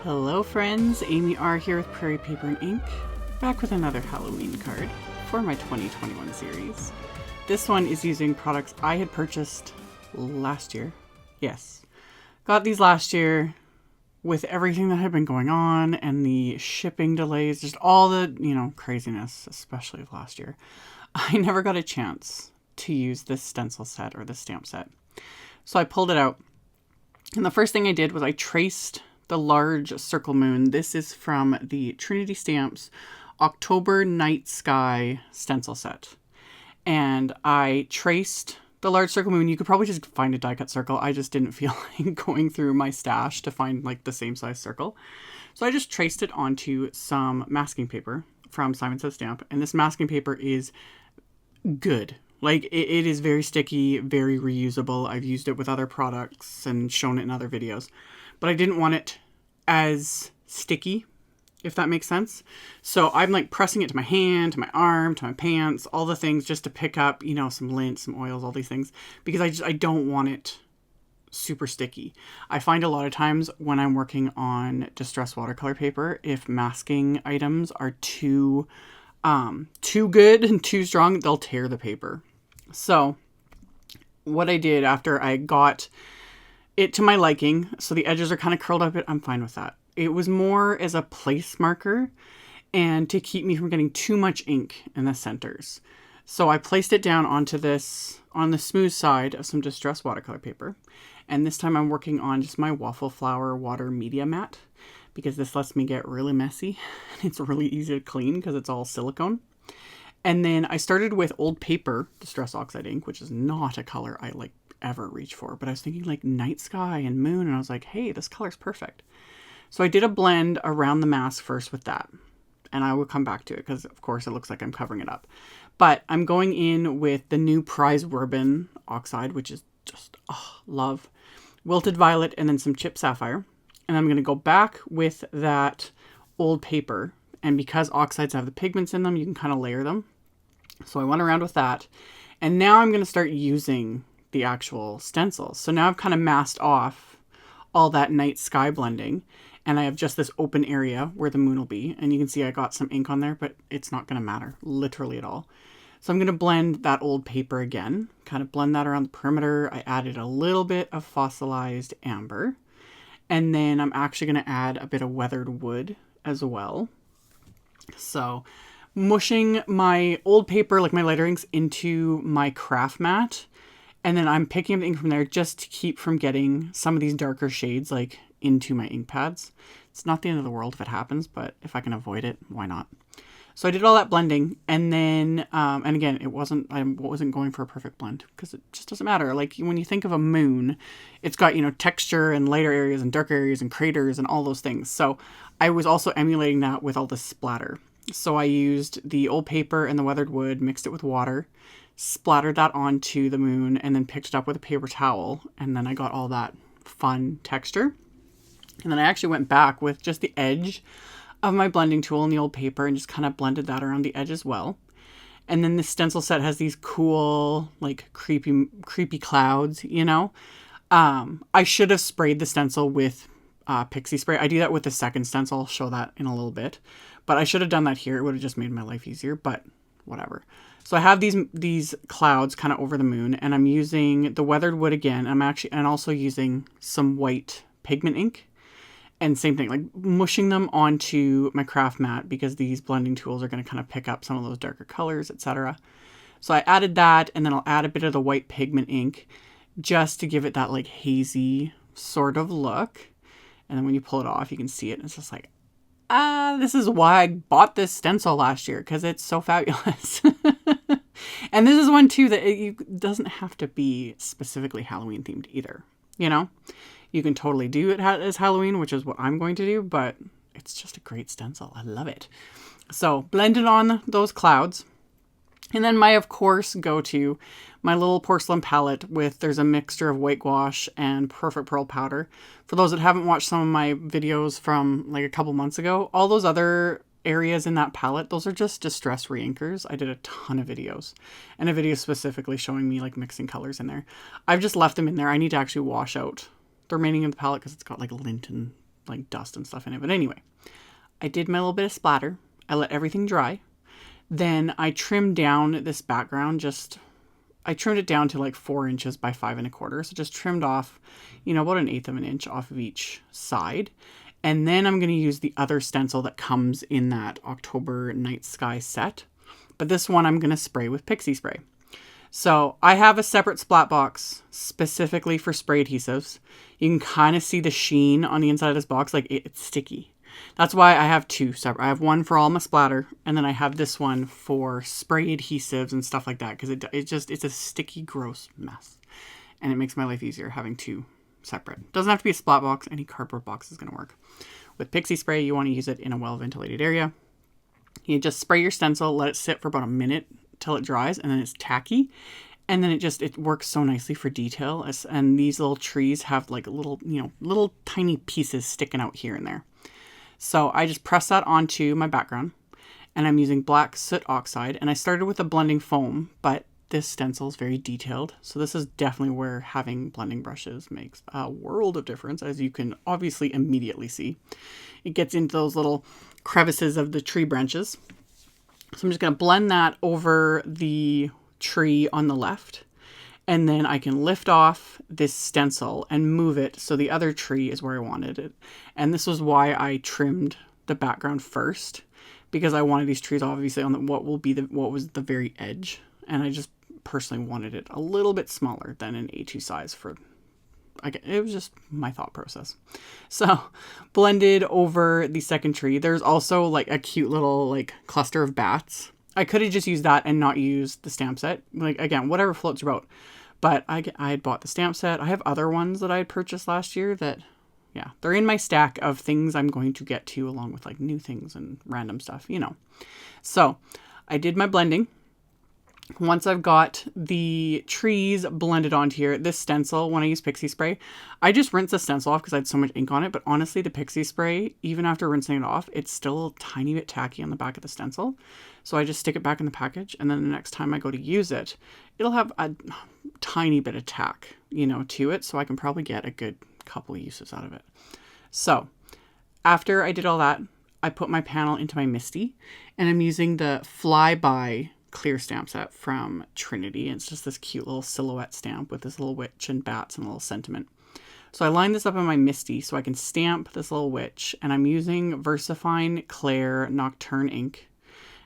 Hello friends, AmyR here with Prairie Paper and Ink, back with another Halloween card for my 2021 series. This one is using products I had purchased last year. Yes, got these last year with everything that had been going on and the shipping delays, just all the, craziness, especially of last year. I never got a chance to use this stencil set or the stamp set. So I pulled it out, and the first thing I did was I traced the large circle moon. This is from the Trinity Stamps October Night Sky stencil set. And I traced the large circle moon. You could probably just find a die cut circle. I just didn't feel like going through my stash to find like the same size circle. So I just traced it onto some masking paper from Simon Says Stamp. And this masking paper is good. Like it is very sticky, very reusable. I've used it with other products and shown it in other videos. But I didn't want it as sticky, if that makes sense. So I'm like pressing it to my hand, to my arm, to my pants, all the things just to pick up, some lint, some oils, all these things. Because I don't want it super sticky. I find a lot of times when I'm working on distress watercolor paper, if masking items are too good and too strong, they'll tear the paper. So what I did after I got it to my liking, so the edges are kind of curled up, I'm fine with that. It was more as a place marker and to keep me from getting too much ink in the centers. So I placed it down onto this, on the smooth side of some distress watercolor paper. And this time I'm working on just my Waffle Flower Water Media Mat, because this lets me get really messy. It's really easy to clean because it's all silicone. And then I started with old paper Distress Oxide ink, which is not a color I ever reach for, but I was thinking like night sky and moon, and I was like, hey, this color's perfect. So I did a blend around the mask first with that, and I will come back to it because of course it looks like I'm covering it up. But I'm going in with the new Prize Ribbon Oxide, which is just love, Wilted Violet, and then some Chip Sapphire. And I'm going to go back with that old paper, and because oxides have the pigments in them, you can kind of layer them. So I went around with that, and now I'm going to start using the actual stencil. So now I've kind of masked off all that night sky blending, and I have just this open area where the moon will be. And you can see I got some ink on there, but it's not going to matter literally at all. So I'm going to blend that old paper again, kind of blend that around the perimeter. I added a little bit of fossilized amber, and then I'm actually going to add a bit of weathered wood as well. So mushing my old paper, like my lighter inks, into my craft mat. And then I'm picking up the ink from there just to keep from getting some of these darker shades like into my ink pads. It's not the end of the world if it happens, but if I can avoid it, why not? So I did all that blending, and then, and again, I wasn't going for a perfect blend because it just doesn't matter. Like when you think of a moon, it's got, texture and lighter areas and darker areas and craters and all those things. So I was also emulating that with all the splatter. So I used the old paper and the weathered wood, mixed it with water, splattered that onto the moon, and then picked it up with a paper towel. And then I got all that fun texture. And then I actually went back with just the edge of my blending tool in the old paper and just kind of blended that around the edge as well. And then the stencil set has these cool, like creepy clouds, I should have sprayed the stencil with pixie spray. I do that with the second stencil. I'll show that in a little bit. But I should have done that here. It would have just made my life easier, but whatever. So I have these clouds kind of over the moon, and I'm using the weathered wood again. And also using some white pigment ink. And same thing, like mushing them onto my craft mat because these blending tools are going to kind of pick up some of those darker colors, etc. So I added that, and then I'll add a bit of the white pigment ink just to give it that like hazy sort of look. And then when you pull it off, you can see it. And it's just like, this is why I bought this stencil last year, because it's so fabulous. And this is one too that it doesn't have to be specifically Halloween themed either, You can totally do it as Halloween, which is what I'm going to do, but it's just a great stencil. I love it. So blended on those clouds. And then of course, go-to, my little porcelain palette there's a mixture of white gouache and perfect pearl powder. For those that haven't watched some of my videos from like a couple months ago, all those other areas in that palette, those are just distress reinkers. I did a ton of videos, and a video specifically showing me like mixing colors in there. I've just left them in there. I need to actually wash out the remaining of the palette because it's got like lint and like dust and stuff in it. But anyway, I did my little bit of splatter. I let everything dry. Then I trimmed down this background. I trimmed it down to like 4 inches by 5 1/4. So just trimmed off, you know, about 1/8 of an inch off of each side. And then I'm going to use the other stencil that comes in that October Night Sky set. But this one I'm going to spray with Pixie Spray. So I have a separate splat box specifically for spray adhesives. You can kind of see the sheen on the inside of this box, like it's sticky. That's why I have two separate. I have one for all my splatter, and then I have this one for spray adhesives and stuff like that, because it's a sticky, gross mess. And it makes my life easier having two separate. Doesn't have to be a splat box. Any cardboard box is going to work. With Pixie Spray, you want to use it in a well-ventilated area. You just spray your stencil, let it sit for about a minute till it dries, and then it's tacky. And then it works so nicely for detail. And these little trees have like little tiny pieces sticking out here and there. So I just press that onto my background, and I'm using black soot oxide. And I started with a blending foam, but this stencil is very detailed. So this is definitely where having blending brushes makes a world of difference, as you can obviously immediately see. It gets into those little crevices of the tree branches. So I'm just going to blend that over the tree on the left. And then I can lift off this stencil and move it so the other tree is where I wanted it. And this was why I trimmed the background first, because I wanted these trees obviously on what was the very edge. And I just personally wanted it a little bit smaller than an A2 size it was just my thought process. So blended over the second tree. There's also like a cute little like cluster of bats. I could have just used that and not used the stamp set. Like, again, whatever floats your boat. But I had bought the stamp set. I have other ones that I had purchased last year that, yeah, they're in my stack of things I'm going to get to, along with like new things and random stuff, you know. So I did my blending. Once I've got the trees blended onto here, this stencil, when I use Pixie Spray, I just rinse the stencil off because I had so much ink on it. But honestly, the Pixie Spray, even after rinsing it off, it's still a tiny bit tacky on the back of the stencil. So I just stick it back in the package, and then the next time I go to use it, it'll have a tiny bit of tack, you know, to it. So I can probably get a good couple of uses out of it. So after I did all that, I put my panel into my Misty, and I'm using the Flyby clear stamp set from Trinity. It's just this cute little silhouette stamp with this little witch and bats and a little sentiment. So I lined this up in my Misty so I can stamp this little witch, and I'm using VersaFine Claire Nocturne ink.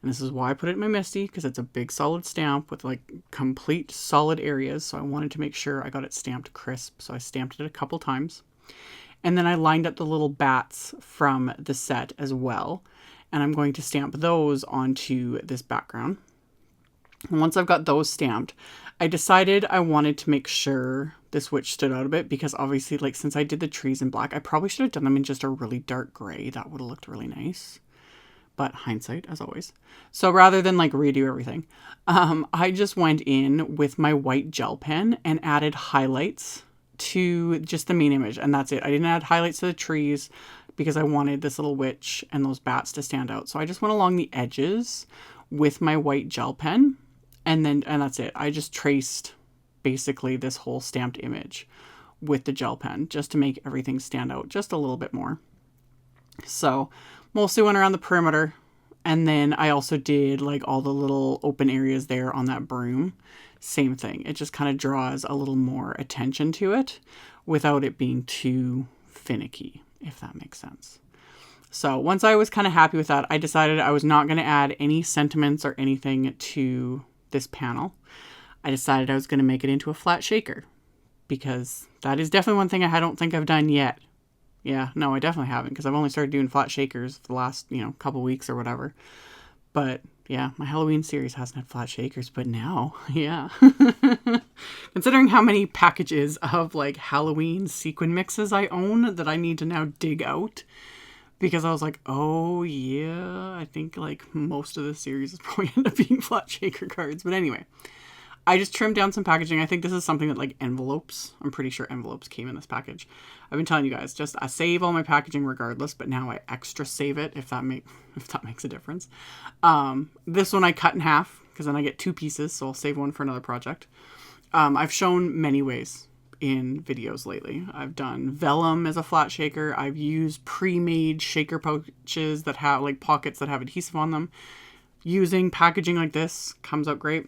And this is why I put it in my Misty, because it's a big solid stamp with like complete solid areas. So I wanted to make sure I got it stamped crisp. So I stamped it a couple times. And then I lined up the little bats from the set as well. And I'm going to stamp those onto this background. And once I've got those stamped, I decided I wanted to make sure this witch stood out a bit, because obviously, like, since I did the trees in black, I probably should have done them in just a really dark gray. That would have looked really nice. But hindsight, as always. So rather than like redo everything, I just went in with my white gel pen and added highlights to just the main image. And that's it. I didn't add highlights to the trees because I wanted this little witch and those bats to stand out. So I just went along the edges with my white gel pen. And that's it. I just traced basically this whole stamped image with the gel pen just to make everything stand out just a little bit more. So mostly went around the perimeter, and then I also did like all the little open areas there on that broom. Same thing. It just kind of draws a little more attention to it without it being too finicky, if that makes sense. So once I was kind of happy with that, I decided I was not going to add any sentiments or anything to this panel. I decided I was going to make it into a flat shaker, because that is definitely one thing I don't think I've done yet. Yeah, no, I definitely haven't, because I've only started doing flat shakers for the last, couple weeks or whatever. But yeah, my Halloween series hasn't had flat shakers, but now, yeah. Considering how many packages of like Halloween sequin mixes I own that I need to now dig out, because I was like, oh yeah, I think like most of the series is probably end up being flat shaker cards. But anyway, I just trimmed down some packaging. I think this is something that like envelopes. I'm pretty sure envelopes came in this package. I've been telling you guys, I save all my packaging regardless, but now I extra save it if that makes a difference. This one I cut in half because then I get two pieces, so I'll save one for another project. I've shown many ways in videos lately. I've done vellum as a flat shaker. I've used pre-made shaker pouches that have like pockets that have adhesive on them. Using packaging like this comes out great.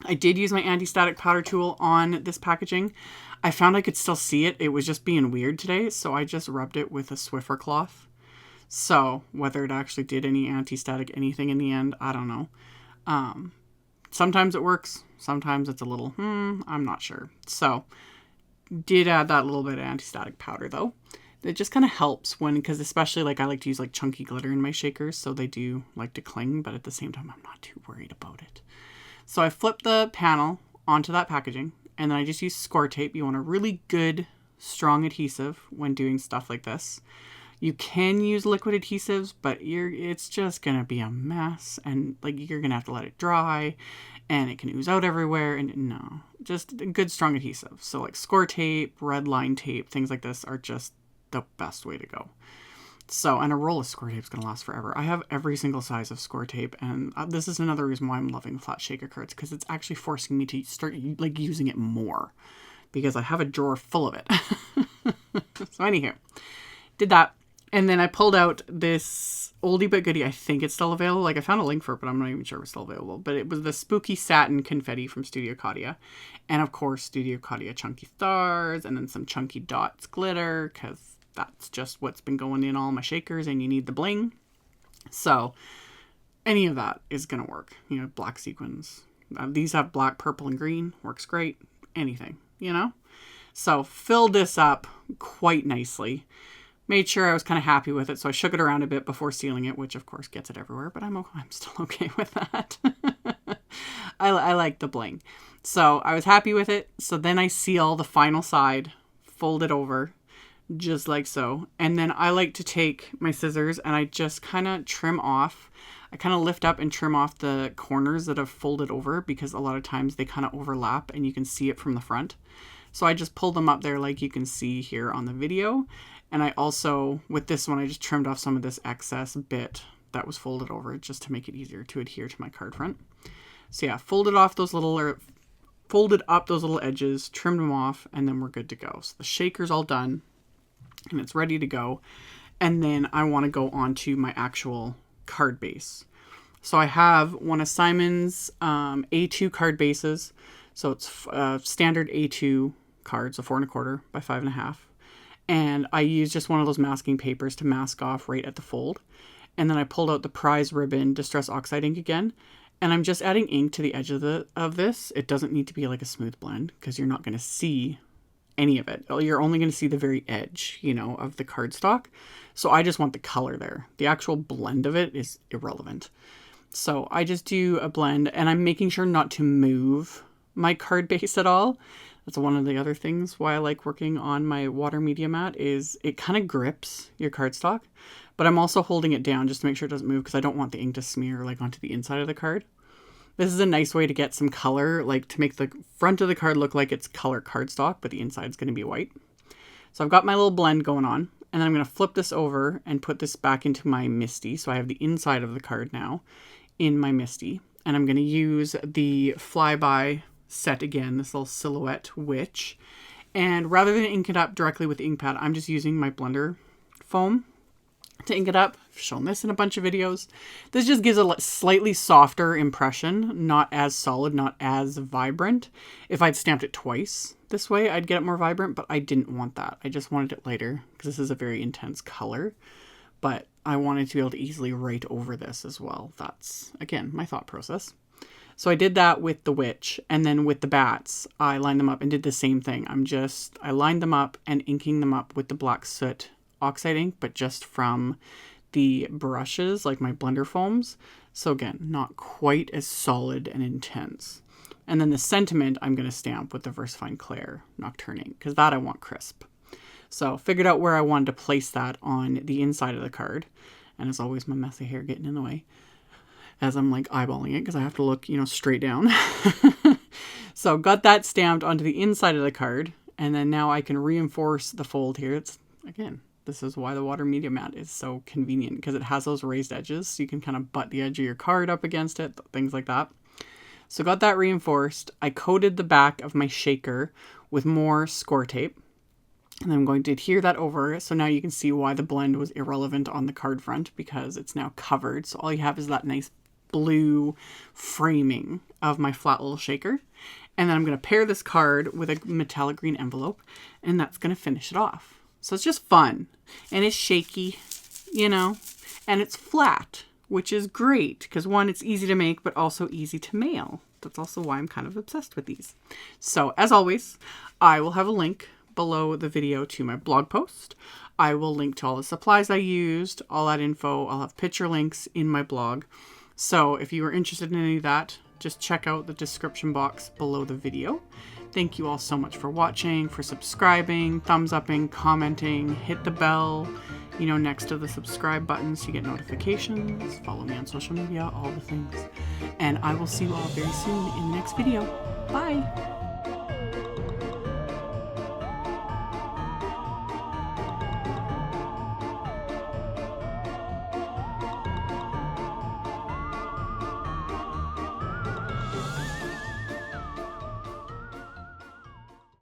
I did use my anti-static powder tool on this packaging. I found I could still see it. It was just being weird today, so I just rubbed it with a Swiffer cloth. So whether it actually did any anti-static anything in the end, I don't know. Sometimes it works. Sometimes it's a little, I'm not sure. So did add that little bit of anti-static powder though. It just kind of helps when, because especially like I like to use like chunky glitter in my shakers, so they do like to cling, but at the same time, I'm not too worried about it. So I flip the panel onto that packaging, and then I just use score tape. You want a really good, strong adhesive when doing stuff like this. You can use liquid adhesives, but it's just going to be a mess, and like you're going to have to let it dry, and it can ooze out everywhere, and no, just a good, strong adhesive. So like score tape, red line tape, things like this are just the best way to go. So, and a roll of score tape is going to last forever. I have every single size of score tape, and this is another reason why I'm loving flat shaker cards, because it's actually forcing me to start like using it more, because I have a drawer full of it. So anywho, did that, and then I pulled out this oldie but goodie. I think it's still available. Like I found a link for it, but I'm not even sure it's still available. But it was the Spooky Satin Confetti from Studio Caudia, and of course Studio Caudia Chunky Stars, and then some Chunky Dots glitter, because that's just what's been going in all my shakers, and you need the bling. So any of that is going to work. You know, black sequins. These have black, purple, and green. Works great. Anything, you know? So filled this up quite nicely. Made sure I was kind of happy with it. So I shook it around a bit before sealing it, which of course gets it everywhere, but I'm still okay with that. I like the bling. So I was happy with it. So then I seal the final side, fold it over, just like so. And then I like to take my scissors and I just kind of trim off. I kind of lift up and trim off the corners that have folded over, because a lot of times they kind of overlap and you can see it from the front. So I just pull them up there like you can see here on the video. And I also, with this one, I just trimmed off some of this excess bit that was folded over just to make it easier to adhere to my card front. So yeah, folded up those little edges, trimmed them off, and then we're good to go. So the shaker's all done, and it's ready to go. And then I want to go on to my actual card base. So I have one of Simon's A2 card bases. So it's standard A2 cards, so 4 1/4 by 5 1/2. And I used just one of those masking papers to mask off right at the fold. And then I pulled out the Prize Ribbon Distress Oxide ink again. And I'm just adding ink to the edge of this. It doesn't need to be like a smooth blend, because you're not going to see any of it. You're only going to see the very edge, you know, of the cardstock. So I just want the color there. The actual blend of it is irrelevant. So I just do a blend, and I'm making sure not to move my card base at all. That's one of the other things why I like working on my water media mat, is it kind of grips your cardstock, but I'm also holding it down just to make sure it doesn't move, because I don't want the ink to smear like onto the inside of the card. This is a nice way to get some color, like to make the front of the card look like it's color cardstock, but the inside is going to be white. So I've got my little blend going on, and then I'm going to flip this over and put this back into my Misty. So I have the inside of the card now in my Misty, and I'm going to use the Flyby set again, this little silhouette witch. And rather than ink it up directly with the ink pad, I'm just using my blender foam to ink it up. I've shown this in a bunch of videos. This just gives a slightly softer impression, not as solid, not as vibrant. If I'd stamped it twice this way, I'd get it more vibrant, but I didn't want that. I just wanted it lighter, because this is a very intense color, but I wanted to be able to easily write over this as well. That's, again, my thought process. So I did that with the witch, and then with the bats, I lined them up and did the same thing. I lined them up and inking them up with the black soot oxide ink, but just from the brushes, like my blender foams. So again, not quite as solid and intense. And then the sentiment I'm going to stamp with the Versafine Claire Nocturne ink, because that I want crisp. So figured out where I wanted to place that on the inside of the card. And as always, my messy hair getting in the way as I'm like eyeballing it, because I have to look, you know, straight down. So got that stamped onto the inside of the card. And then now I can reinforce the fold here. It's, again, this is why the water media mat is so convenient, because it has those raised edges. So you can kind of butt the edge of your card up against it, things like that. So got that reinforced. I coated the back of my shaker with more score tape. And then I'm going to adhere that over. So now you can see why the blend was irrelevant on the card front, because it's now covered. So all you have is that nice blue framing of my flat little shaker. And then I'm going to pair this card with a metallic green envelope, and that's going to finish it off. So it's just fun, and it's shaky, you know, and it's flat, which is great because one, it's easy to make, but also easy to mail. That's also why I'm kind of obsessed with these. So as always, I will have a link below the video to my blog post. I will link to all the supplies I used, all that info. I'll have picture links in my blog. So if you are interested in any of that, just check out the description box below the video. Thank you all so much for watching, for subscribing, thumbs upping, commenting, hit the bell, you know, next to the subscribe button so you get notifications. Follow me on social media, all the things. And I will see you all very soon in the next video. Bye!